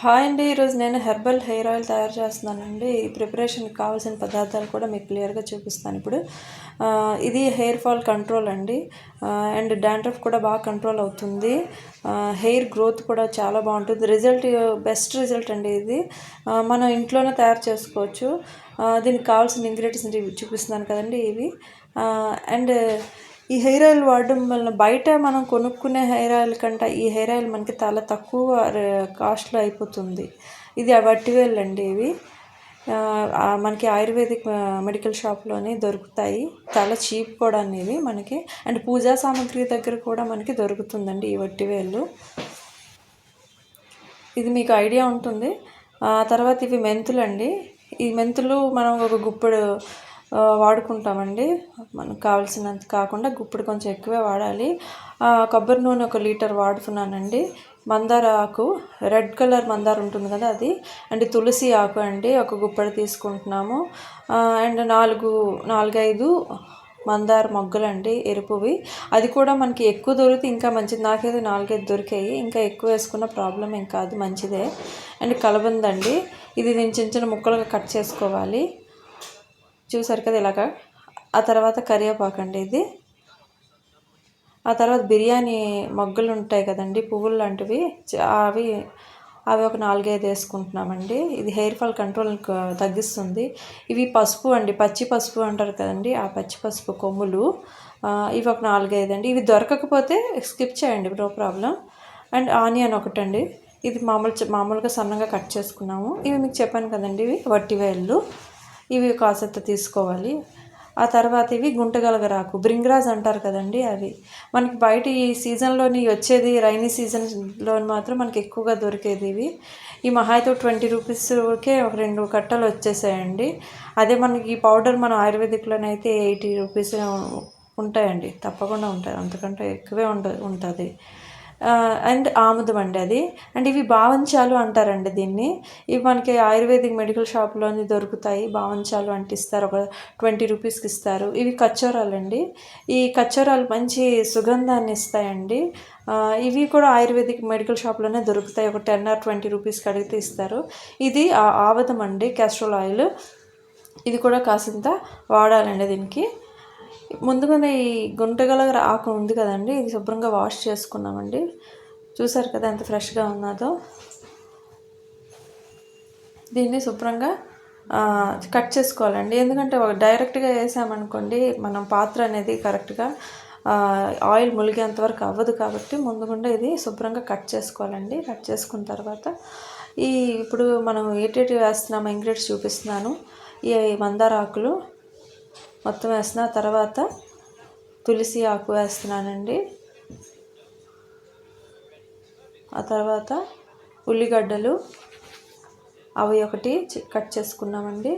Hi అండి. ఈరోజు నేను హెర్బల్ హెయిర్ ఆయిల్ తయారు చేస్తున్నానండి. ఈ ప్రిపరేషన్కి కావాల్సిన పదార్థాలు కూడా మీకు క్లియర్గా చూపిస్తాను ఇప్పుడు. ఇది హెయిర్ ఫాల్ కంట్రోల్ అండి. అండ్ డాండ్రఫ్ కూడా బాగా కంట్రోల్ అవుతుంది. హెయిర్ గ్రోత్ కూడా చాలా బాగుంటుంది. బెస్ట్ రిజల్ట్ అండి ఇది. మనం ఇంట్లోనే తయారు చేసుకోవచ్చు. దీనికి కావాల్సిన ఇంగ్రీడియంట్స్ చూపిస్తున్నాను కదండి ఇవి. అండ్ ఈ హెయిర్ ఆయిల్ వాడడం వలన బయట మనం కొనుక్కునే హెయిర్ ఆయిల్ కంటే ఈ హెయిర్ ఆయిల్ మనకి చాలా తక్కువ కాస్ట్లో అయిపోతుంది. ఇది వట్టివేళ్ళు అండి ఇవి. మనకి ఆయుర్వేదిక్ మెడికల్ షాప్లోనే దొరుకుతాయి. చాలా చీప్ కూడా ఇవి మనకి. అండ్ పూజా సామాగ్రి దగ్గర కూడా మనకి దొరుకుతుందండి ఈ వట్టివేళ్ళు. ఇది మీకు ఐడియా ఉంటుంది. తర్వాత ఇవి మెంతులు అండి. ఈ మెంతులు మనం ఒక గుప్పెడు వాడుకుంటామండి. మనకు కావాల్సినంత కాకుండా గుప్పెడు కొంచెం ఎక్కువే వాడాలి. కొబ్బరి నూనె 1 లీటర్ వాడుతున్నానండి. మందార ఆకు, రెడ్ కలర్ మందార ఉంటుంది కదా అది. అండ్ తులసి ఆకు అండి ఒక గుప్పెడు తీసుకుంటున్నాము. అండ్ 4-5 మందార మొగ్గలండి ఎరుపువి. అది కూడా మనకి ఎక్కువ దొరికితే ఇంకా మంచిది. నాకైతే 4-5 దొరికాయి. ఇంకా ఎక్కువ వేసుకున్న ప్రాబ్లం ఏం కాదు, మంచిదే. అండ్ కలబంద అండి. ఇది నేను చిన్న చిన్న ముక్కలుగా కట్ చేసుకోవాలి. చూసారు కదా ఇలాగా. ఆ తర్వాత కరివేపాకు అండి ఇది. ఆ తర్వాత బిర్యానీ మొగ్గలు ఉంటాయి కదండి, పువ్వులు లాంటివి, అవి ఒక 4-5 వేసుకుంటున్నామండి. ఇది హెయిర్ ఫాల్ కంట్రోల్ తగ్గిస్తుంది. ఇవి పసుపు అండి, పచ్చి పసుపు అంటారు కదండి, ఆ పచ్చి పసుపు కొమ్ములు. ఇవి ఒక 4-5 అండి. ఇవి దొరకకపోతే స్కిప్ చేయండి, నో ప్రాబ్లం. అండ్ ఆనియన్ ఒకటండి. ఇది మామూలుగా సన్నగా కట్ చేసుకున్నాము. ఇవి మీకు చెప్పాను కదండి, ఇవి వట్టివేళ్ళు. ఇవి కాసేంత తీసుకోవాలి. ఆ తర్వాత ఇవి గుంటగలగరాకు, బ్రింగ్రాజ్ అంటారు కదండి, అవి మనకి బయట ఈ సీజన్లోని వచ్చేది. రైనీ సీజన్లో మాత్రం మనకి ఎక్కువగా దొరికేది ఇవి. ఈ మహాయితో 20 రూపీస్కే ఒక 2 కట్టలు వచ్చేసాయండి. అదే మనకి ఈ పౌడర్ మన ఆయుర్వేదిక్లోనైతే 80 రూపీస్ ఉంటాయండి, తప్పకుండా ఉంటాయి. అంతకంటే ఎక్కువే ఉంటుంది. అండ్ ఆముదం అండి అది. అండ్ ఇవి బావంచాలు అంటారండి దీన్ని. ఇవి మనకి ఆయుర్వేదిక్ మెడికల్ షాప్లోని దొరుకుతాయి. బావంచాలు అంటిస్తారు, ఒక 20 రూపీస్కి ఇస్తారు. ఇవి కచ్చోరాలండి. ఈ కచ్చోరాలు మంచి సుగంధాన్ని ఇస్తాయండి. ఇవి కూడా ఆయుర్వేదిక్ మెడికల్ షాప్లోనే దొరుకుతాయి. ఒక 10 or 20 రూపీస్కి అడిగితే ఇస్తారు. ఇది ఆవదం అండి, క్యాస్ట్రోల్ ఆయిల్. ఇది కూడా కాసింత వాడాలండి దీనికి. ముందుగానే ఈ గుంటగలగర ఆకు ఉంది కదండి, ఇది శుభ్రంగా వాష్ చేసుకున్నామండి. చూసారు కదా ఎంత ఫ్రెష్గా ఉన్నదో. దీన్ని శుభ్రంగా కట్ చేసుకోవాలండి. ఎందుకంటే డైరెక్ట్గా వేసామనుకోండి, మనం పాత్ర అనేది కరెక్ట్గా ఆయిల్ ములిగేంతవరకు అవ్వదు. కాబట్టి ముందుగుండా ఇది శుభ్రంగా కట్ చేసుకోవాలండి. కట్ చేసుకున్న తర్వాత ఇప్పుడు మనం ఏటేటి వేస్తున్నామో ఇంగ్రీడియంట్స్ చూపిస్తున్నాను. ఈ మందార ఆకులు మొత్తం వేసిన తర్వాత తులసి ఆకు వేస్తున్నానండి. ఆ తర్వాత ఉల్లిగడ్డలు, అవి ఒకటి కట్ చేసుకున్నామండి.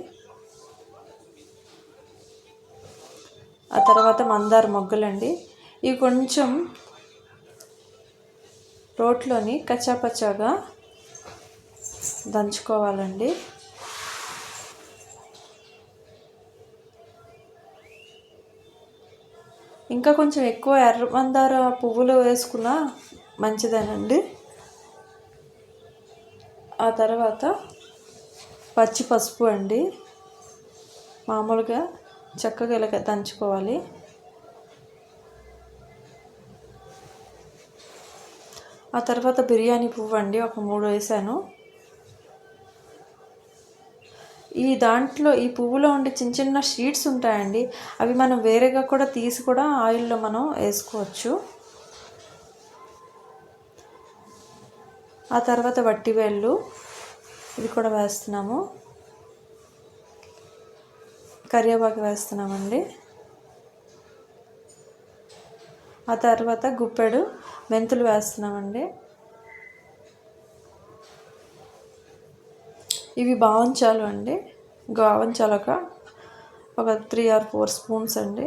ఆ తర్వాత మందార మొగ్గలండి. ఇవి కొంచెం రోట్లోని కచ్చాపచ్చాగా దంచుకోవాలండి. ఇంకా కొంచెం ఎక్కువ ఎర్ర మందార పువ్వులు వేసుకున్నా మంచిదేనండి. ఆ తర్వాత పచ్చి పసుపు అండి, మామూలుగా చక్కగా ఇలా దంచుకోవాలి. ఆ తర్వాత బిర్యానీ పువ్వు అండి, ఒక 3 వేసాను. ఈ పువ్వులో ఉండే చిన్న చిన్న షీట్స్ ఉంటాయండి, అవి మనం వేరేగా కూడా తీసి కూడా ఆయిల్లో మనం వేసుకోవచ్చు. ఆ తర్వాత వట్టివేళ్ళు, ఇది కూడా వేస్తున్నాము. కరివేపాకు వేస్తున్నామండి. ఆ తర్వాత గుప్పెడు మెంతులు వేస్తున్నామండి. ఇవి బావంచాలు అండి. బావంచాలక ఒక 3 or 4 స్పూన్స్ అండి.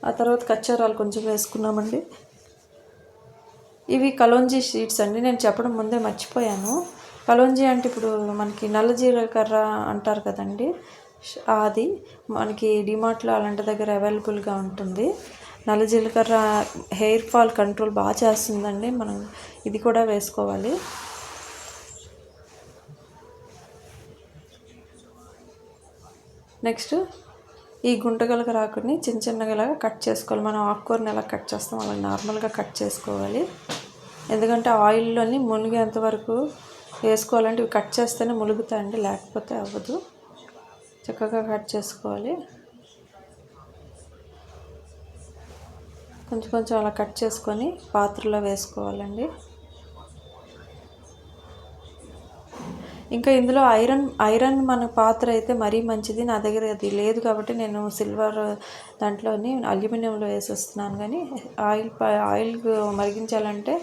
ఆ తర్వాత కచ్చరాలు కొంచెం వేసుకున్నామండి. ఇవి కలోంజీ షీట్స్ అండి. నేను చెప్పడం ముందే మర్చిపోయాను. కలోంజీ అంటే ఇప్పుడు మనకి నల్ల జీలకర్ర అంటారు కదండి, అది మనకి డిమార్ట్లో అలాంటి దగ్గర అవైలబుల్గా ఉంటుంది. నల్ల జీలకర్ర హెయిర్ ఫాల్ కంట్రోల్ బాగా చేస్తుందండి. మనం ఇది కూడా వేసుకోవాలి. నెక్స్ట్ ఈ గుంటగలక రాకుని చిన్న చిన్నగా కట్ చేసుకోవాలి. మనం ఆకుకూరని ఎలా కట్ చేస్తాం అలా నార్మల్గా కట్ చేసుకోవాలి. ఎందుకంటే ఆయిల్లోని మునిగేంత వరకు వేసుకోవాలంటే ఇవి కట్ చేస్తేనే ములుగుతాయండి, లేకపోతే అవ్వదు. చక్కగా కట్ చేసుకోవాలి. కొంచెం కొంచెం అలా కట్ చేసుకొని పాత్రలో వేసుకోవాలండి. ఇంకా ఇందులో ఐరన్ మన పాత్ర అయితే మరీ మంచిది. నా దగ్గర అది లేదు కాబట్టి నేను సిల్వర్ దాంట్లోని అల్యూమినియంలో వేసేస్తున్నాను. కానీ ఆయిల్ మరిగించాలంటే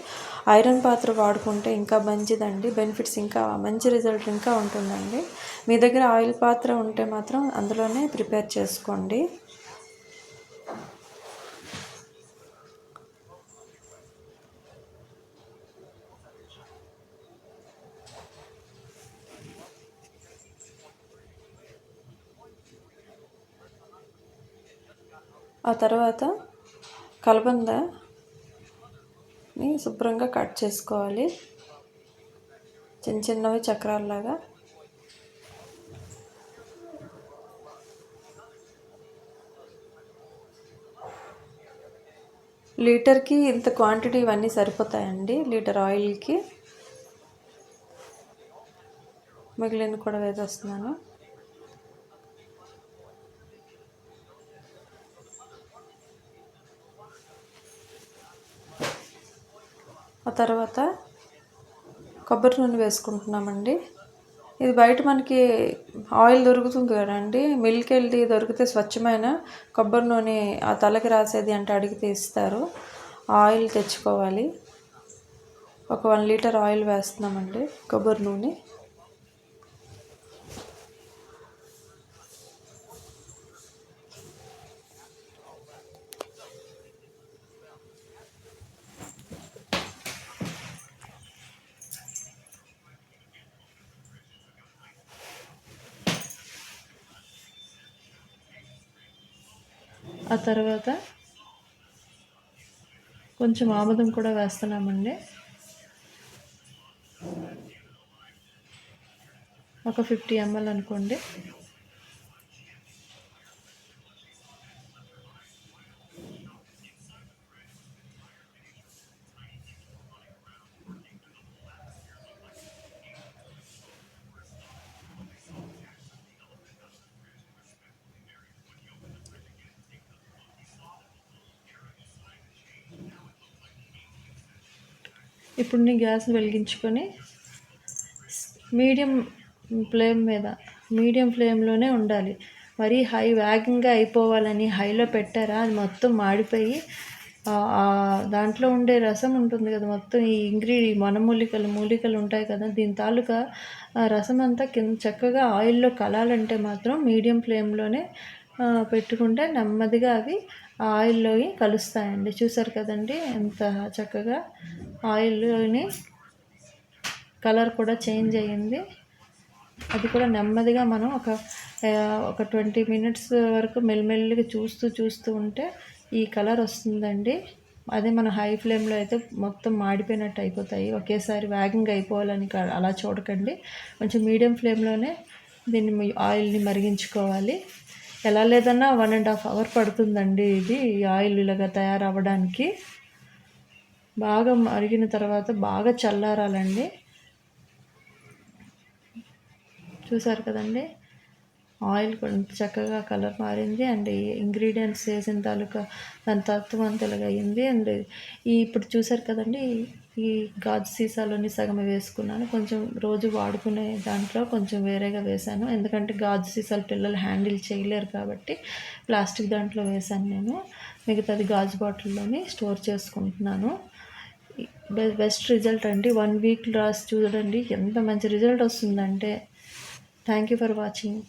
ఐరన్ పాత్ర వాడుకుంటే ఇంకా మంచిదండి. బెనిఫిట్స్ ఇంకా మంచి రిజల్ట్ ఇంకా ఉంటుందండి. మీ దగ్గర ఆయిల్ పాత్ర ఉంటే మాత్రం అందులోనే ప్రిపేర్ చేసుకోండి. ఆ తర్వాత కలబందని శుభ్రంగా కట్ చేసుకోవాలి, చిన్న చిన్నవి చక్రాల్లాగా. లీటర్కి ఇంత క్వాంటిటీ ఇవన్నీ సరిపోతాయండి. లీటర్ ఆయిల్కి మిగిలిన కూడా వేసేస్తున్నాను. ఆ తర్వాత కొబ్బరి నూనె వేసుకుంటున్నామండి. ఇది బయట మనకి ఆయిల్ దొరుకుతుంది కదండి, మిల్క్ వెళ్ళి దొరికితే స్వచ్ఛమైన కొబ్బరి నూనె ఆ తలకి రాసేది అంటే అడిగితే ఇస్తారు. ఆయిల్ తెచ్చుకోవాలి. ఒక 1 లీటర్ ఆయిల్ వేస్తున్నామండి, కొబ్బరి నూనె. ఆ తర్వాత కొంచెం ఆముదం కూడా వేస్తున్నామండి, ఒక 50 ml అనుకోండి. ఇప్పుడు నీ గ్యాస్ వెలిగించుకొని మీడియం ఫ్లేమ్లోనే ఉండాలి. మరీ హై వేగంగా అయిపోవాలని హైలో పెట్టారా అది మొత్తం మాడిపోయి దాంట్లో ఉండే రసం ఉంటుంది కదా, మొత్తం ఈ మూలికలు ఉంటాయి కదా, దీని తాలూకా రసం అంతా చక్కగా ఆయిల్లో కలాలంటే మాత్రం మీడియం ఫ్లేమ్లోనే పెట్టుకుంటే నెమ్మదిగా అవి ఆయిల్లోకి కలుస్తాయండి. చూసారు కదండి ఎంత చక్కగా ఆయిల్లోని కలర్ కూడా చేంజ్ అయ్యింది. అది కూడా నెమ్మదిగా మనం ఒక 20 మినిట్స్ వరకు మెల్లిమెల్లిగా చూస్తూ ఉంటే ఈ కలర్ వస్తుందండి. అదే మన హై ఫ్లేమ్లో అయితే మొత్తం మాడిపోయినట్టు అయిపోతాయి. ఒకేసారి వేగంగా అయిపోవాలని అలా చూడకండి. కొంచెం మీడియం ఫ్లేమ్లోనే దీన్ని ఆయిల్ని మరిగించుకోవాలి. ఎలా లేదన్నా 1.5 అవర్ పడుతుందండి ఇది ఆయిల్ ఇలాగా తయారవ్వడానికి. బాగా మరిగిన తర్వాత బాగా చల్లారాలండి. చూసారు కదండి ఆయిల్ కూడా చక్కగా కలర్ మారింది అండ్ ఇంగ్రీడియంట్స్ వేసిన తాలూకా దాని తత్వం అంత ఇలాగ అయింది. అండ్ ఇప్పుడు చూసారు కదండి ఈ గాజు సీసాలోని సగం వేసుకున్నాను, కొంచెం రోజు వాడుకునే దాంట్లో కొంచెం వేరేగా వేశాను. ఎందుకంటే గాజు సీసాలు పిల్లలు హ్యాండిల్ చేయలేరు కాబట్టి ప్లాస్టిక్ దాంట్లో వేశాను నేను. మిగతాది గాజు బాటిల్లోని స్టోర్ చేసుకుంటున్నాను. బెస్ట్ రిజల్ట్ అండి. 1 వీక్ రాసి చూడండి ఎంత మంచి రిజల్ట్ వస్తుందంటే. Thank you for watching.